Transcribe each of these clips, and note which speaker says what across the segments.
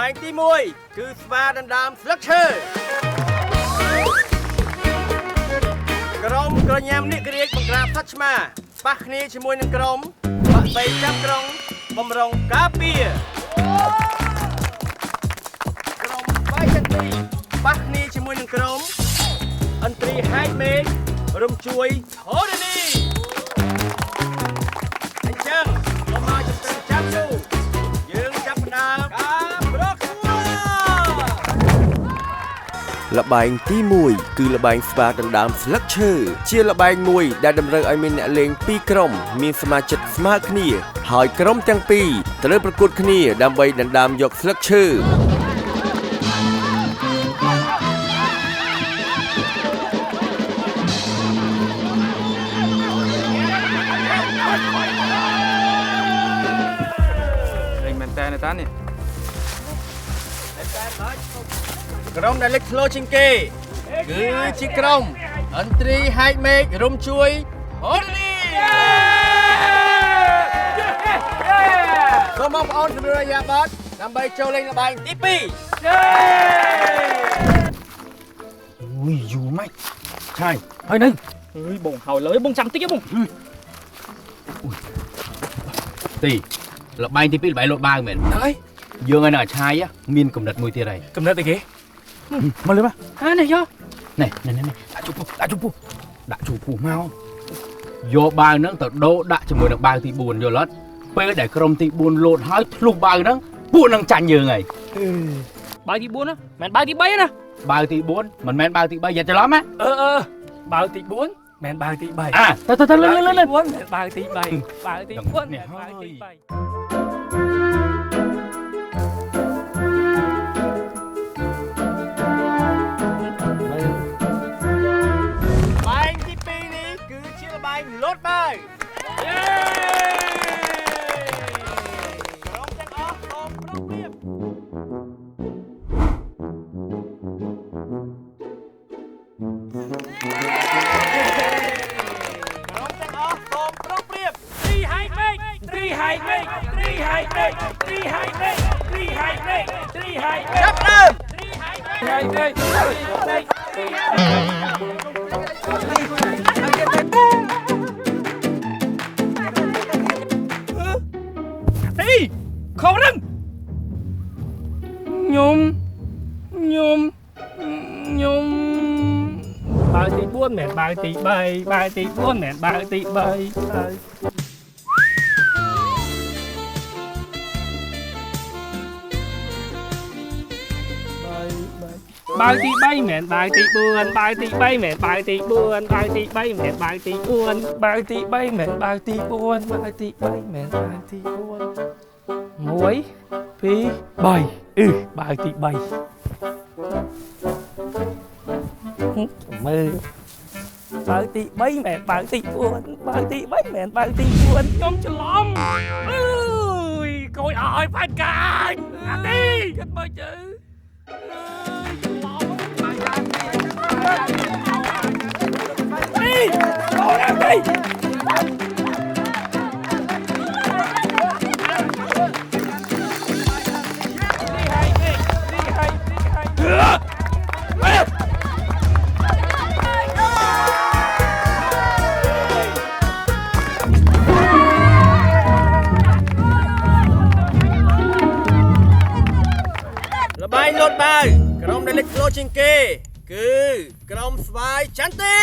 Speaker 1: បែងទី1គឺស្វាដណ្ដើមស្លឹកឈើក្រុមក្រញាំនិករាជបង្ក្រាបសត្វឆ្មាប៉ះគ្នាជាមួយនឹងក្រុមបាក់សៃចាប់ក្រុងបំរុងការពារក្រុមបាយចន្ទីប៉ះគ្នាជាមួយនឹងក្រុមអន្ត្រីហែកមេឃរំជួយធរណីអញ្ចឹងមកចាប់យូយើងចាប់ផ្ដើមការប្រកួតល្បែងទី1គឺល្បែងស្វាដណ្ដើមស្លឹកឈើជាល្បែងមួយដែលតម្រូវឲ្យមានអ្នកលេង2ក្រុមមានសមាជិកស្មើគ្នាហើយក្រុមទាំងពីរត្រូវប្រកួតគ្នាដើម្បីដណ្ដើមយកស្លឹកឈើ
Speaker 2: តានេះ
Speaker 1: ក្រុមដែលលេចធ្លោជាងគេគឺជាក្រុមអន្ត្រីហែកមេឃរំជួយហូនីសូមបងប្អូនសម្រាប់រយៈប័ត្រដើម្បីចូលលេងល្បែងទី2
Speaker 2: អូយយូរម៉េចឆាយហើយនេះអើយបងហើយលើបងចាំតិចទេបង
Speaker 3: ទីល្បែងទី2ល្បែងលោតបាវមែន
Speaker 2: ហើយ
Speaker 3: យើងឲ្យនៅឆាយមានកំណត់មួយទៀតហើយ
Speaker 2: កំណត់អីគេមកលើមកនេះយក
Speaker 3: នេះដាក់ជូពូមកយកបាវហ្នឹងទៅដូរដាក់ជាមួយនឹងបាវទី4យល់អត់ពេលដែលក្រុមទី4លោតហើយធ្លុះបាវហ្នឹងពួកនឹងចាញ់យើងហើយ
Speaker 2: បាវទី4ណាមិនបាវទី3ណា
Speaker 3: បាវទី4មិនមែនបាវទី3យ៉ាច្រឡំណា
Speaker 2: បាវទី4មិនបាវទី3
Speaker 3: ទៅលើ
Speaker 2: បាវទី3បាវទី4
Speaker 3: នេះ
Speaker 2: បាវទី3
Speaker 1: លោតបាយក្រុមទាំងអស់សូមប្រុងប្រៀបក្រុមទាំងអស់សូមប្រុងប្រៀប
Speaker 2: ត្រីហែកមេឃត្រីហែកមេឃត្រីហែកមេឃត្រីហែកមេឃត្រីហែកមេឃត្រីហែកមេឃ
Speaker 1: ចាប់ដើម
Speaker 2: ត្រីហែកមេឃខំរឹងខ្ញុំបាវទី4មែនបាវទី3បាវទី4មែនបាវទី3ហើយបាវទី3មែនបាវទី4បាវទី3មែនបាវទី4បាវទី3មែនបាវទី4បាវទី3មែនបាវទី4បាវទី3មែនបាវទី4 1 2 3បាវទី3មើលបាវទី3មែនបាវទី4បាវទី3មែនបាវទី4ខ្ញុំច្រឡំអើយកូនឲ្យផាច់កាយអានេះគិតមើលទៅនេះអូនអានេះ
Speaker 1: ល្បែងលោតបាវក្រុមដែលលេចធ្លោជាងគេគឺក្រុមស្វាយចន្ទី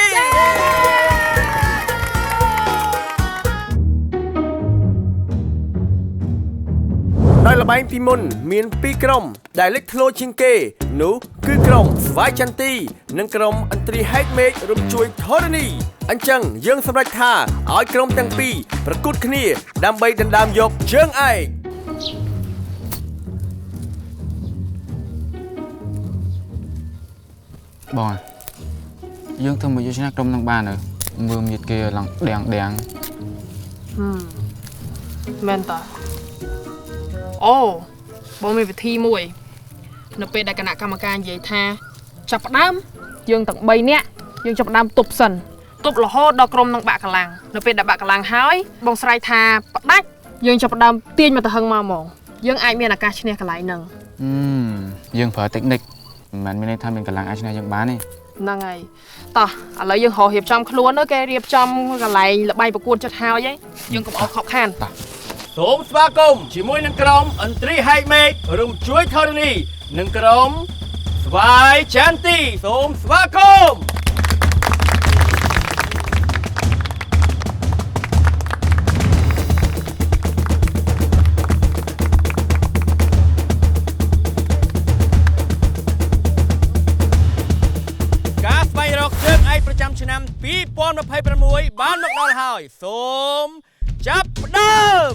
Speaker 1: ដោយល្បែងពីមុនមាន2ក្រុមដែលលេចធ្លោជាងគេនោះគឺក្រុមស្វាយចន្ទីនិងក្រុមអន្ត្រីហែកមេឃរំជួយធរណីអញ្ចឹងយើងសម្រេចថាឲ្យក្រុមទាំងពីរប្រកួតគ្នាដើម្បីដណ្ដើមយកជើងឯក
Speaker 4: បងយើងធ្វើមកយកឆ្នាំក្រុមនឹងបានមើលមៀតគេឡើងដាំង
Speaker 5: មែនតាអូបងមានវិធីមួយនៅពេលដែលគណៈកម្មការនិយាយថាចាប់ផ្ដើមយើងទាំង3នាក់យើងចាប់ផ្ដើមទប់សិនទប់រហូតដល់ក្រុមនឹងបាក់កម្លាំងនៅពេលដែលបាក់កម្លាំងហើយបងស្រែកថាផ្ដាច់យើងចាប់ផ្ដើមទាញមកទៅហឹងមកហ្មង យើងអាចមានឱកាសឈ្នះកន្លែងហ្នឹង
Speaker 4: យើងប្រើតិចនិកមិនមែនមានន័យថាមានកម្លាំងអាចឈ្នះយើងបានទេ
Speaker 5: ហ្នឹងហើយតោះឥឡូវយើងរករៀបចំខ្លួនទៅគេរៀបចំកន្លែងល្បែងប្រកួតចិត្តហើយយើងកុំអោខកខាន
Speaker 1: សូមស្វាគមន៍ជាមួយនឹងក្រុមអន្ត្រីហែកមេឃរួមជួយធរណីនិងក្រុមស្វាយចន្ទីសូមស្វាគមន៍ ការស្វែងរកជើងឯកប្រចាំឆ្នាំ 2026 បានមកដល់ហើយសូមចាប់ផ្ដើម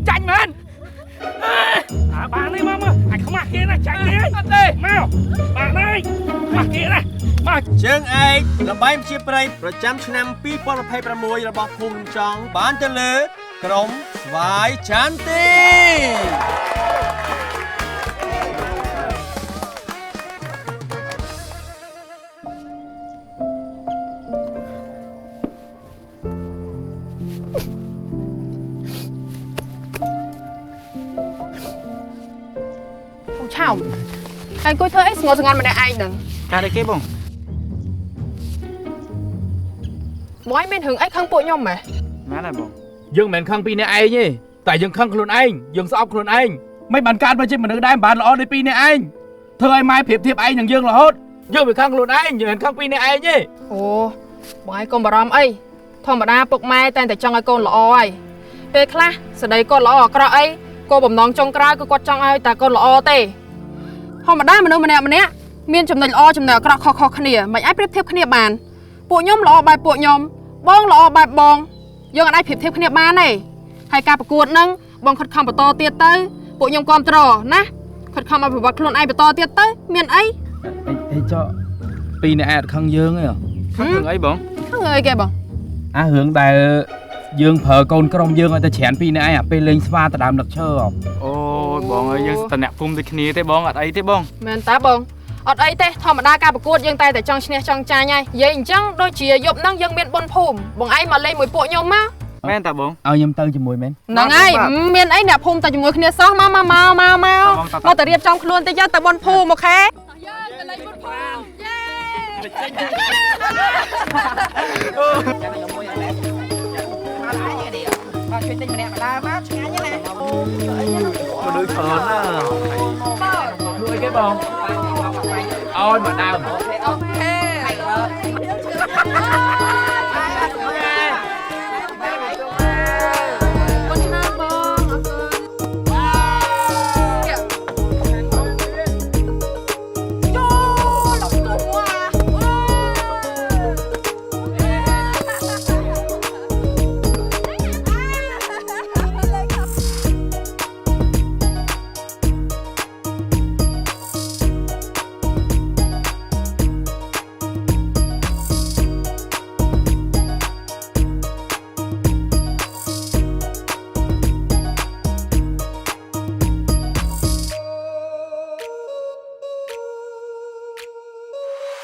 Speaker 2: ចាញ់មែនបាននេះមកអាចខ្មាស់គេណាចាញ់គេអត់ទេមកបានហើយខ្មាស់គេណាមក
Speaker 1: ជើងឯកល្បែងជាប្រៃប្រចាំឆ្នាំ 2026 របស់ភូមិចង់បានទៅលើក្រុមស្វាយចន្ទី
Speaker 5: បងឆោមហើយអង្គុយធ្វើអីស្ងល់ស្ងាត់ម្នាក់ឯងហ្នឹង
Speaker 4: ការអីគេបង
Speaker 5: បងឯងមានរឿងអីខឹងពួកខ្ញុំហ៎
Speaker 4: មែនហើយបង
Speaker 3: យើងមិនមែនខឹងពីអ្នកឯងទេតែយើងខឹងខ្លួនឯងយើងស្អប់ខ្លួនឯងមិនបានកើតមកជាមនុស្សដែរបានល្អដូចពីអ្នកឯងធ្វើឲ្យម៉ែប្រៀបធៀបឯងនឹងយើងរហូតយើងវាខឹងខ្លួនឯងយើងមិនខឹងពីអ្នកឯងទេ
Speaker 5: អូបងឯងកុំបារម្ភអីធម្មតាពុកម៉ែតែតែចង់ឲ្យកូនល្អហើយពេលខ្លះស្ដីគាត់ល្អអាក្រក់អីគោលបំណងចុងក្រោយគឺគាត់ចង់ឲ្យតែកូនល្អទេធម្មតាមនុស្សម្នាក់មានចំណុចល្អចំណុចអាក្រក់ខុសៗគ្នាមិនអាចប្រៀបធៀបគ្នាបានពួកខ្ញុំល្អបែបពួកខ្ញុំបងល្អបែបបងយើងអាចប្រៀបធៀបគ្នាបានទេហើយការប្រកួតហ្នឹងបងខិតខំបន្តទៀតទៅពួកខ្ញុំគ្រប់ត្រណាខិតខំឲ្យប្រវត្តិខ្លួនឯងបន្តទៀតទៅមានអី
Speaker 3: អីចុះពីអ្នកឯងខឹងយើងទេ
Speaker 4: ខឹងរឿងអីបង
Speaker 5: ខឹងអីគេបង
Speaker 3: អារឿងដែលយើងប្រើកូនក្រុមយើងឲ្យទៅច្រានពីអ្នកឯងអាពេលលេងស្វាទៅដើមដឹកឈើ
Speaker 4: អូយបងអើយយើងស្ទអ្នកភូមិដូចគ្នាទេបងអត់អីទេបង
Speaker 5: មែនតាបងអត់អីទេធម្មតាការប្រកួតយើងតែចង់ឈ្នះចង់ចាញ់ហើយនិយាយអញ្ចឹងដូចជាយប់ហ្នឹងយើងមានបុណ្យភូមិបងឯងមកលេងមួយពួកខ្ញុំមក
Speaker 4: មែនតាបង
Speaker 3: ឲ្យខ្ញុំទៅជាមួយមែន
Speaker 5: ហ្នឹងហើយមានអីអ្នកភូមិតែជាមួយគ្នាសោះមកទៅរៀបចំខ្លួនទៅយកទៅបុណ្យភូមិអូខេយើងទៅលេងបុណ្យភូមិយេមកជួយទិញម្នាក់ម្ដាមកឆ្ងាញ់ណាអូមនុស្សច្រើនណា
Speaker 3: លួយគេបងឲ្យមកដើម
Speaker 5: អូខេ